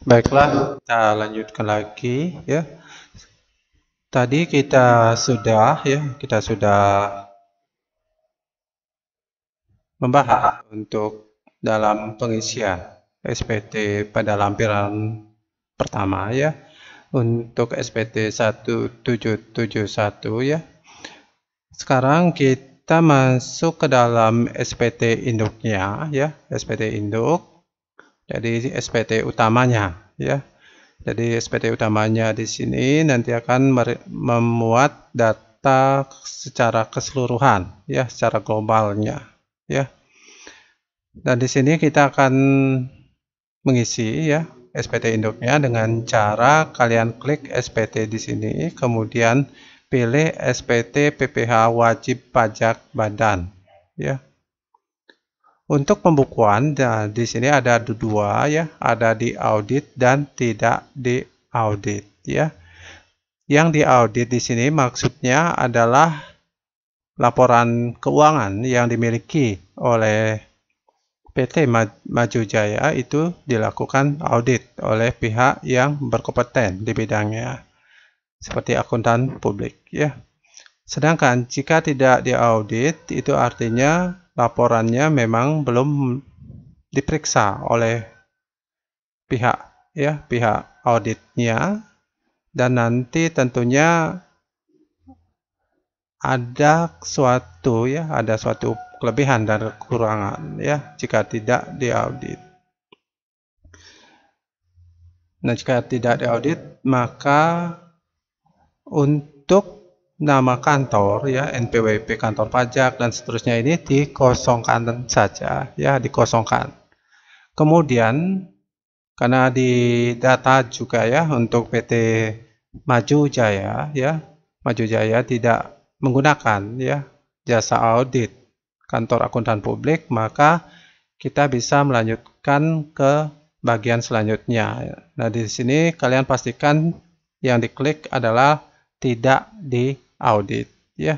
Baiklah, kita lanjutkan lagi ya. Tadi kita sudah membahas untuk dalam pengisian SPT pada lampiran pertama ya. Untuk SPT 1771 ya. Sekarang kita masuk ke dalam SPT induknya ya, SPT induk. Jadi SPT utamanya ya. Jadi SPT utamanya di sini nanti akan memuat data secara keseluruhan ya, secara globalnya ya. Dan di sini kita akan mengisi ya SPT induknya dengan cara kalian klik SPT di sini, kemudian pilih SPT PPh wajib pajak badan ya. Untuk pembukuan, nah, di sini ada dua ya, ada di audit dan tidak di audit ya. Yang di audit di sini maksudnya adalah laporan keuangan yang dimiliki oleh PT Maju Jaya itu dilakukan audit oleh pihak yang berkompeten di bidangnya, seperti akuntan publik ya. Sedangkan jika tidak diaudit, itu artinya laporannya memang belum diperiksa oleh pihak auditnya, dan nanti tentunya ada suatu kelebihan dan kekurangan ya jika tidak diaudit. Nah, jika tidak diaudit, maka untuk nama kantor ya, NPWP kantor pajak dan seterusnya ini dikosongkan saja ya, dikosongkan. Kemudian karena di data juga ya untuk PT Maju Jaya ya, Maju Jaya tidak menggunakan ya jasa audit kantor akuntan publik, maka kita bisa melanjutkan ke bagian selanjutnya. Nah, di sini kalian pastikan yang diklik adalah tidak diaudit ya.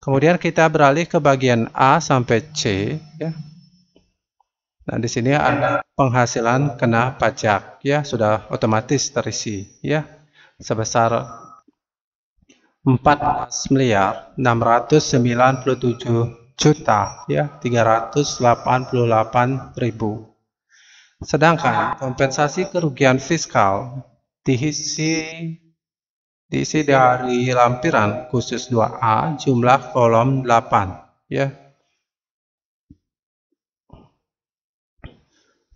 Kemudian kita beralih ke bagian A sampai C ya. Nah, di sini ada penghasilan kena pajak ya, sudah otomatis terisi ya, sebesar 14.697.000.000 ya, 388.000. Sedangkan kompensasi kerugian fiskal diisi dari lampiran khusus 2A jumlah kolom 8 ya.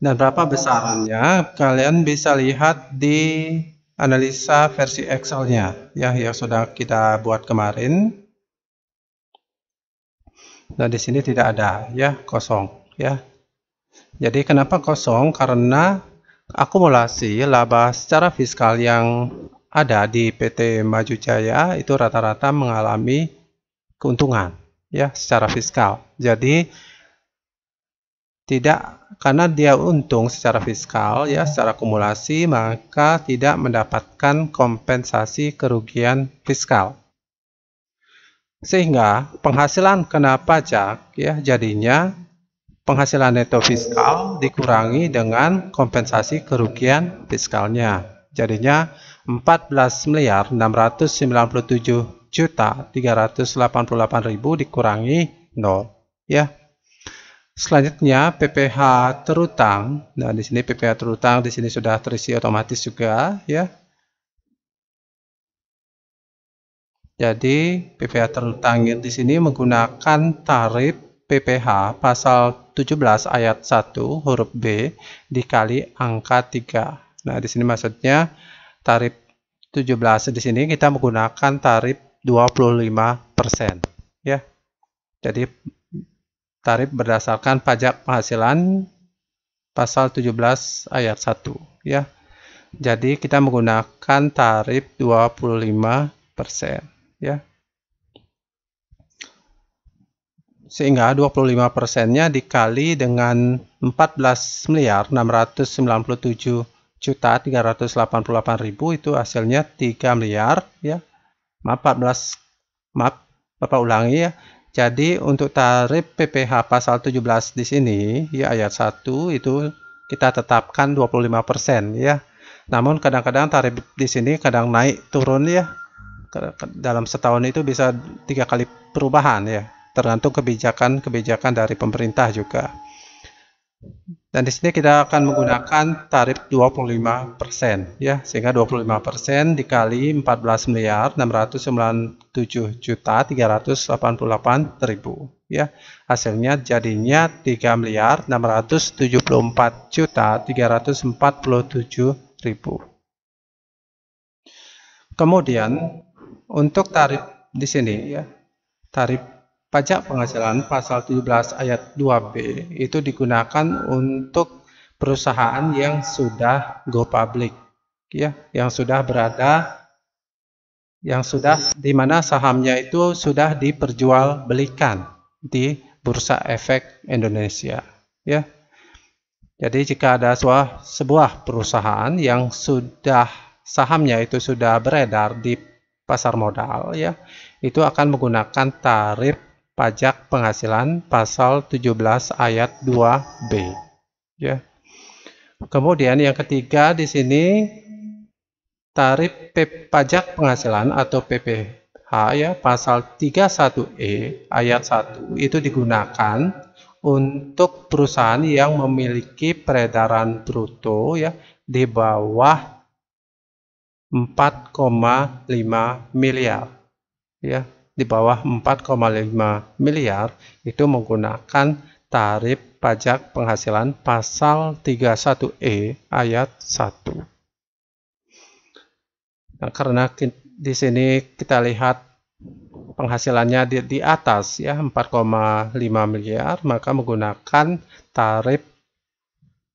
Dan berapa besarannya kalian bisa lihat di analisa versi Excel-nya ya, yang sudah kita buat kemarin. Nah, di sini tidak ada ya, kosong ya. Jadi kenapa kosong? Karena akumulasi laba secara fiskal yang ada di PT Maju Jaya itu rata-rata mengalami keuntungan ya secara fiskal. Jadi tidak, karena dia untung secara fiskal ya, secara akumulasi, maka tidak mendapatkan kompensasi kerugian fiskal. Sehingga penghasilan kena pajak ya jadinya penghasilan neto fiskal dikurangi dengan kompensasi kerugian fiskalnya. Jadinya 14.697.388.000 dikurangi 0 ya. Selanjutnya PPh terutang. Nah, di sini PPh terutang di sini sudah terisi otomatis juga ya. Jadi PPh terutang di sini menggunakan tarif PPh pasal 17 ayat 1 huruf B dikali angka 3. Nah, di sini maksudnya tarif 17 di sini kita menggunakan tarif 25% ya. Jadi tarif berdasarkan pajak penghasilan pasal 17 ayat 1 ya. Jadi kita menggunakan tarif 25% ya. Sehingga 25%-nya dikali dengan 14.697.388.000 itu hasilnya 3 miliar ya. Maaf, Bapak ulangi ya. Jadi untuk tarif PPh pasal 17 di sini ya ayat 1 itu kita tetapkan 25% ya. Namun kadang-kadang tarif di sini kadang naik turun ya. Dalam setahun itu bisa 3 kali perubahan ya, tergantung kebijakan dari pemerintah juga. Dan di sini kita akan menggunakan tarif 25% ya, sehingga 25% dikali 14.697.388.000 ya. Hasilnya jadinya 3.674.347.000. Kemudian untuk tarif di sini ya, tarif pajak penghasilan pasal 17 ayat 2B itu digunakan untuk perusahaan yang sudah go public ya, yang sudah di mana sahamnya itu sudah diperjualbelikan di Bursa Efek Indonesia ya. Jadi jika ada sebuah perusahaan yang sahamnya itu sudah beredar di pasar modal ya, itu akan menggunakan tarif pajak penghasilan pasal 17 ayat 2B ya. Kemudian yang ketiga di sini tarif pajak penghasilan atau PPH ya, pasal 31E ayat 1 itu digunakan untuk perusahaan yang memiliki peredaran bruto ya di bawah 4,5 miliar ya. Di bawah 4,5 miliar itu menggunakan tarif pajak penghasilan pasal 31E ayat 1. Nah, karena di sini kita lihat penghasilannya di atas ya 4,5 miliar, maka menggunakan tarif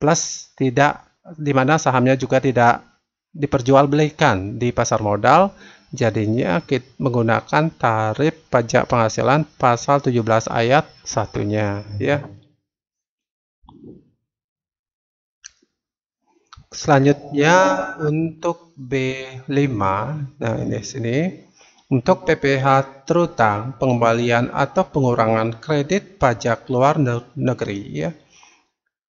plus tidak, di mana sahamnya juga tidak diperjualbelikan di pasar modal. Jadinya kita menggunakan tarif pajak penghasilan pasal 17 ayat 1-nya ya. Selanjutnya untuk B5, nah ini sini untuk PPH terutang, pengembalian atau pengurangan kredit pajak luar negeri ya,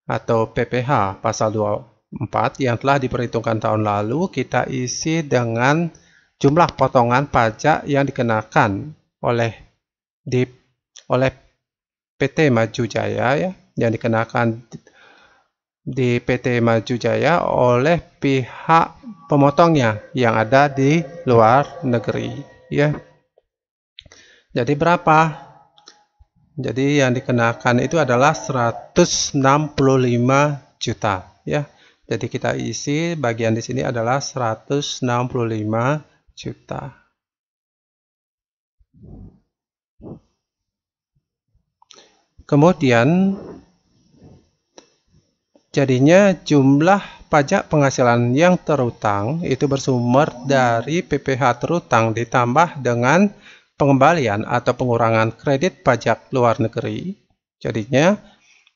atau PPH pasal 24 yang telah diperhitungkan tahun lalu, kita isi dengan jumlah potongan pajak yang dikenakan oleh PT Maju Jaya ya, yang dikenakan di PT Maju Jaya oleh pihak pemotongnya yang ada di luar negeri ya. Jadi berapa? Jadi yang dikenakan itu adalah 165 juta ya. Jadi kita isi bagian di sini adalah 165 juta. Kemudian jadinya jumlah pajak penghasilan yang terutang itu bersumber dari PPH terutang ditambah dengan pengembalian atau pengurangan kredit pajak luar negeri. Jadinya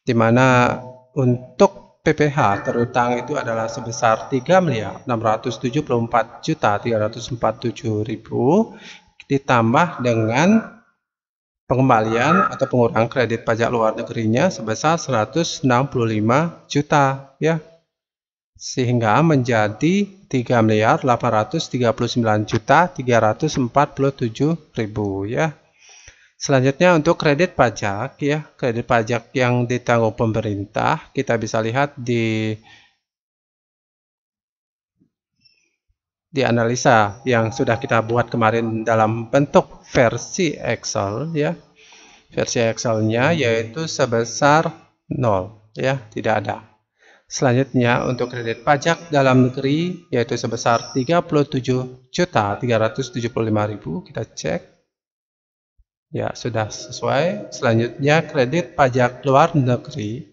di mana untuk PPH terutang itu adalah sebesar 3.674.347.000 ditambah dengan pengembalian atau pengurangan kredit pajak luar negerinya sebesar 165 juta ya, sehingga menjadi 3.839.347.000 ya. Selanjutnya untuk kredit pajak ya, kredit pajak yang ditanggung pemerintah, kita bisa lihat di analisa yang sudah kita buat kemarin dalam bentuk versi Excel ya. Versi Excelnya yaitu sebesar 0 ya, tidak ada. Selanjutnya untuk kredit pajak dalam negeri yaitu sebesar 37.375.000, kita cek. Ya, sudah sesuai. Selanjutnya kredit pajak luar negeri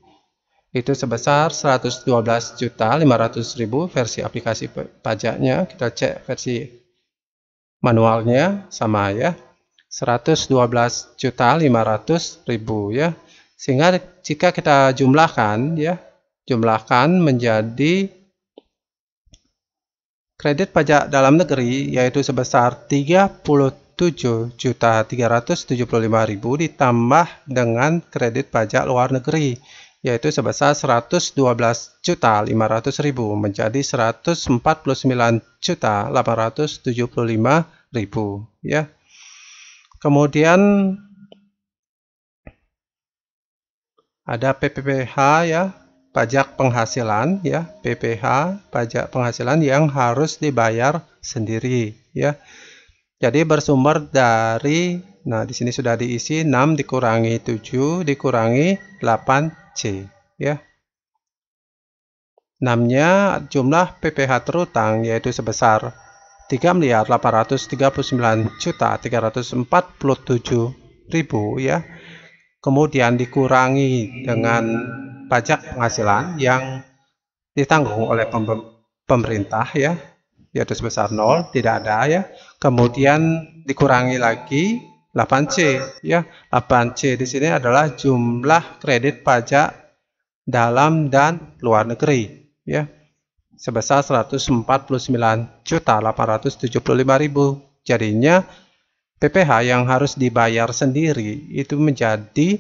itu sebesar 112.500.000 versi aplikasi pajaknya. Kita cek versi manualnya sama ya, 112.500.000 ya. Sehingga jika kita jumlahkan ya, jumlahkan menjadi kredit pajak dalam negeri yaitu sebesar 37.375.000 ditambah dengan kredit pajak luar negeri yaitu sebesar 112.500.000 menjadi 149.875.000 ya. Kemudian ada PPH ya, pajak penghasilan ya, PPH pajak penghasilan yang harus dibayar sendiri ya. Jadi bersumber dari, nah di sini sudah diisi 6 dikurangi 7 dikurangi 8C ya. 6-nya jumlah PPH terutang yaitu sebesar 3.839.347.000 ya. Kemudian dikurangi dengan pajak penghasilan yang ditanggung oleh pemerintah ya, yaitu sebesar 0, tidak ada ya. Kemudian dikurangi lagi 8C ya. 8C di sini adalah jumlah kredit pajak dalam dan luar negeri ya, sebesar 149.875.000. Jadinya PPH yang harus dibayar sendiri itu menjadi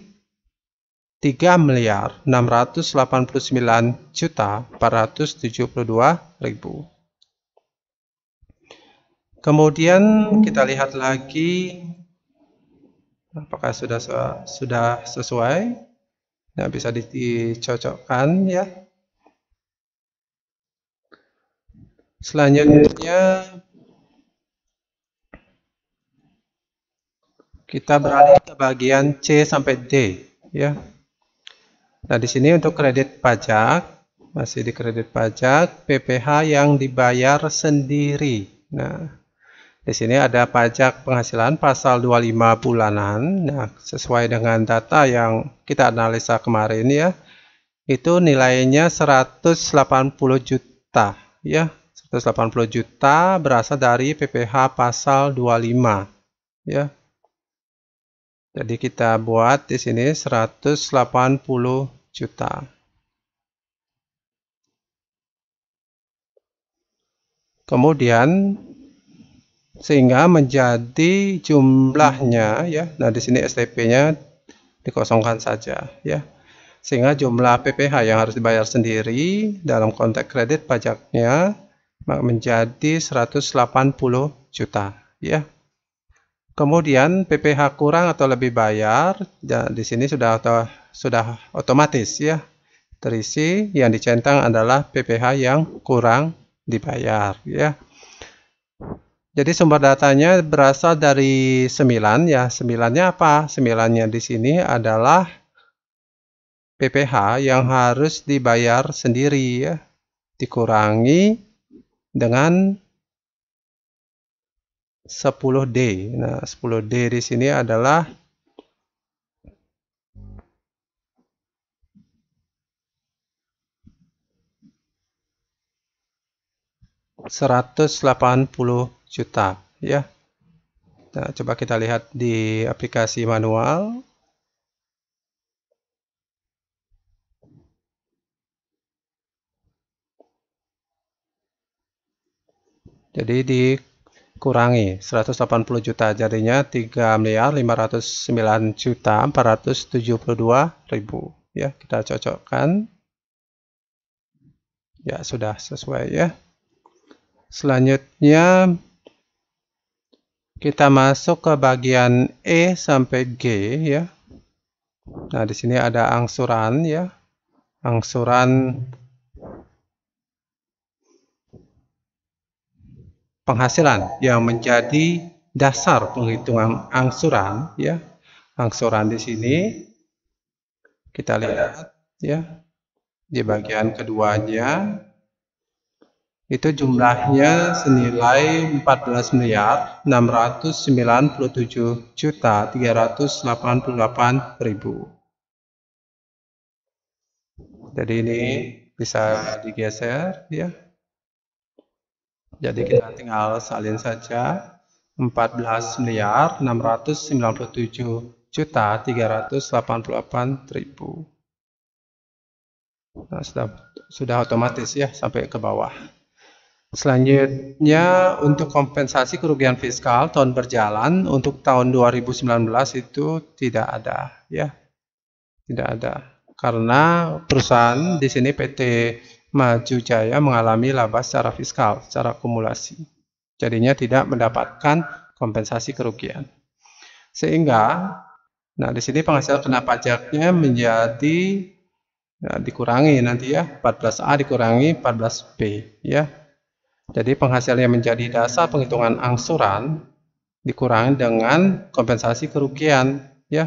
3.689.472.000. Kemudian kita lihat lagi apakah sudah sesuai. Nah, bisa dicocokkan ya. Selanjutnya kita beralih ke bagian C sampai D ya. Nah, di sini untuk kredit pajak, masih di kredit pajak, PPH yang dibayar sendiri. Nah, di sini ada pajak penghasilan pasal 25 bulanan. Nah, sesuai dengan data yang kita analisa kemarin ya, itu nilainya 180 juta ya. 180 juta berasal dari PPH pasal 25 ya. Jadi kita buat di sini 180 juta. Kemudian sehingga menjadi jumlahnya ya. Nah, di sini STP-nya dikosongkan saja ya. Sehingga jumlah PPH yang harus dibayar sendiri dalam konteks kredit pajaknya menjadi 180 juta ya. Kemudian PPH kurang atau lebih bayar, dan di sini sudah otomatis ya terisi. Yang dicentang adalah PPH yang kurang dibayar ya. Jadi sumber datanya berasal dari 9 ya. 9-nya apa? 9-nya di sini adalah PPH yang harus dibayar sendiri ya, dikurangi dengan 10D. Nah, 10D di sini adalah $180 juta ya. Nah, coba kita lihat di aplikasi manual. Jadi dikurangi 180 juta, jadinya 3.509.472.000 ya. Kita cocokkan. Ya, sudah sesuai ya. Selanjutnya kita masuk ke bagian E sampai G ya. Nah, di sini ada angsuran ya. Angsuran penghasilan yang menjadi dasar penghitungan angsuran ya. Angsuran di sini kita lihat ya. Di bagian keduanya itu jumlahnya senilai 14.497.388.000. Jadi ini bisa digeser ya. Jadi kita tinggal salin saja 14.697.388.000. Nah, sudah otomatis ya sampai ke bawah. Selanjutnya untuk kompensasi kerugian fiskal tahun berjalan untuk tahun 2019 itu tidak ada ya. Tidak ada. karena perusahaan di sini PT Maju Jaya mengalami laba secara fiskal, secara akumulasi. Jadinya tidak mendapatkan kompensasi kerugian. Sehingga, nah di sini penghasilan kena pajaknya menjadi dikurangi nanti ya, 14A dikurangi 14B ya. Jadi penghasilan yang menjadi dasar penghitungan angsuran dikurangi dengan kompensasi kerugian ya.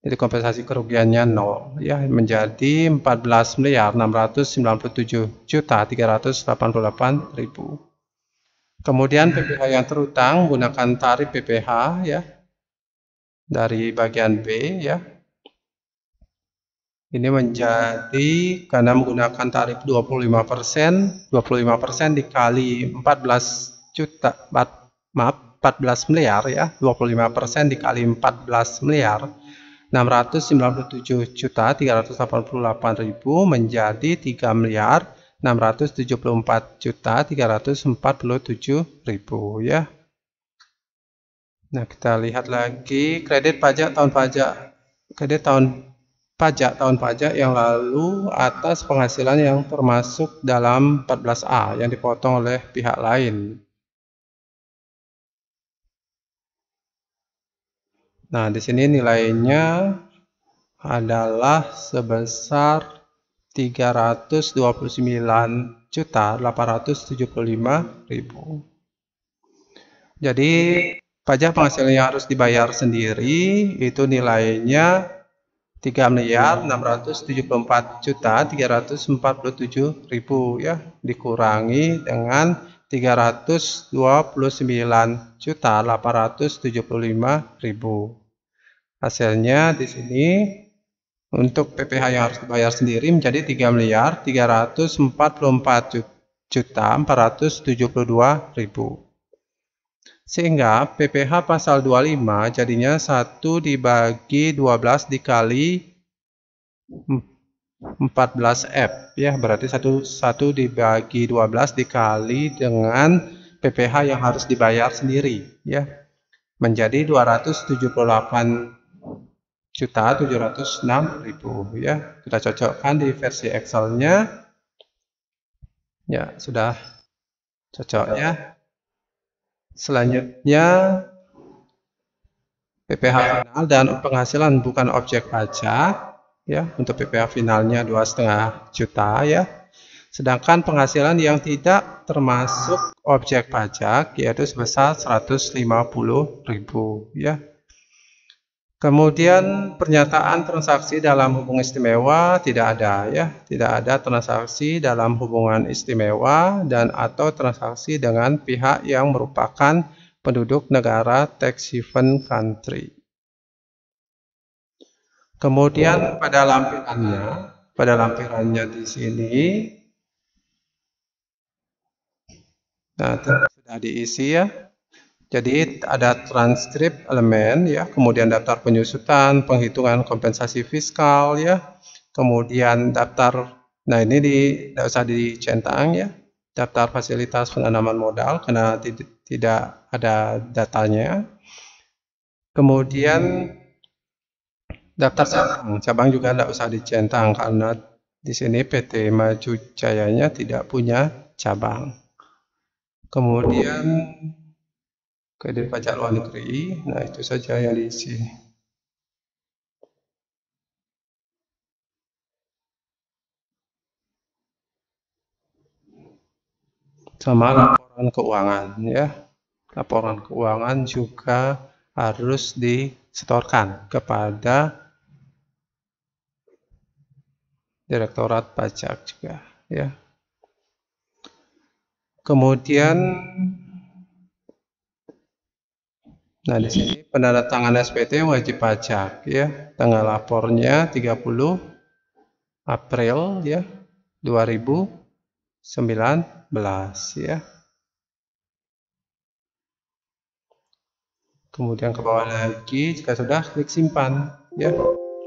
Jadi kompensasi kerugiannya 0 ya, menjadi 14.697.388.000. Kemudian PPh yang terutang menggunakan tarif PPh ya dari bagian B ya. Ini menjadi karena menggunakan tarif 25%, 25% dikali 14 miliar ya, 25% dikali 14 miliar 697.388.000 menjadi 3.674.347.000 ya. Nah, kita lihat lagi kredit pajak tahun pajak yang lalu atas penghasilan yang termasuk dalam 14A yang dipotong oleh pihak lain. Nah, di sini nilainya adalah sebesar 329.875.000. Jadi, pajak penghasilan yang harus dibayar sendiri itu nilainya 3.674.347.000 ya, dikurangi dengan 329.875.000. Hasilnya di sini untuk PPh yang harus dibayar sendiri menjadi 3.344.472.000. Sehingga PPh pasal 25 jadinya 1 dibagi 12 dikali 14F ya, berarti 1 dibagi 12 dikali dengan PPh yang harus dibayar sendiri ya, menjadi 278.706.000 ya. Kita cocokkan di versi Excel-nya ya, sudah cocok ya. Selanjutnya PPh final dan penghasilan bukan objek pajak ya, untuk PPh finalnya 2,5 juta ya. Sedangkan penghasilan yang tidak termasuk objek pajak yaitu sebesar 150.000 ya. Kemudian pernyataan transaksi dalam hubungan istimewa tidak ada ya, tidak ada transaksi dalam hubungan istimewa dan atau transaksi dengan pihak yang merupakan penduduk negara tax haven country. Kemudian pada lampirannya di sini, nah sudah diisi ya. Jadi ada transkrip elemen ya, kemudian daftar penyusutan, penghitungan kompensasi fiskal ya, kemudian daftar, nah ini tidak usah dicentang ya, daftar fasilitas penanaman modal karena tidak ada datanya. Kemudian daftar cabang juga tidak usah dicentang karena di sini PT Maju Jayanya tidak punya cabang. Kemudian kredit pajak luar negeri, nah itu saja yang diisi. Sama laporan keuangan ya. Laporan keuangan juga harus disetorkan kepada Direktorat Pajak juga ya. Kemudian nah di sini penandatangan SPT wajib pajak ya. Tanggal lapornya 30 April ya 2019 ya. Kemudian ke bawah lagi, jika sudah klik simpan ya,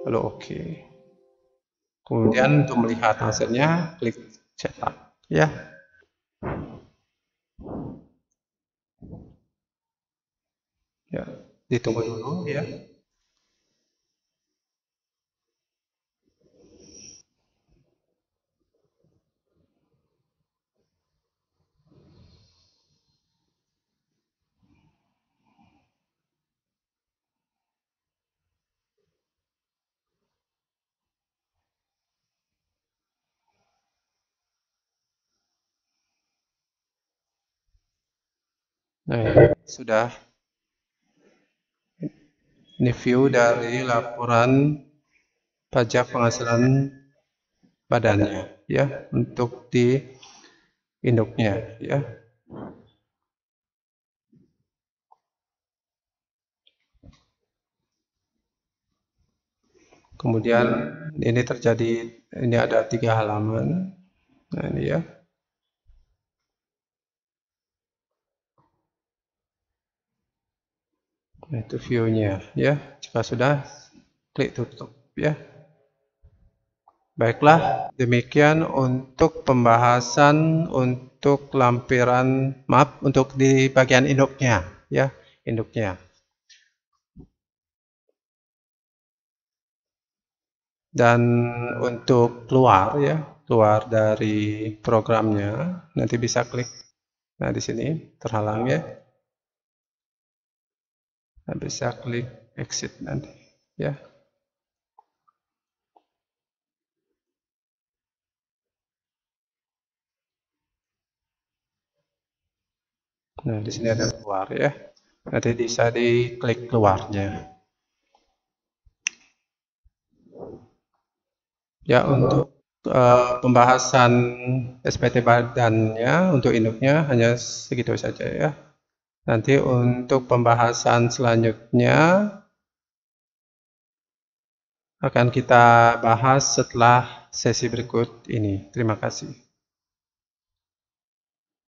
lalu oke. Kemudian untuk melihat hasilnya klik cetak ya. Ya, ditunggu dulu ya. Nah, ini sudah. Ini view dari laporan pajak penghasilan badannya, ya, untuk di induknya, ya. Kemudian ini terjadi, ini ada 3 halaman. Nah, ini ya. Nah, itu view-nya, ya. Jika sudah, klik tutup, ya. Baiklah, demikian untuk pembahasan untuk lampiran, maaf, untuk di bagian induknya, ya, induknya. Dan untuk keluar, ya, keluar dari programnya, nanti bisa klik. Nah, di sini terhalang, ya. Nah, bisa klik exit nanti, ya. Nah, di sini ada keluar, ya. Nanti bisa diklik keluarnya. Ya, untuk pembahasan SPT badannya untuk induknya hanya segitu saja, ya. Nanti untuk pembahasan selanjutnya akan kita bahas setelah sesi berikut ini. Terima kasih.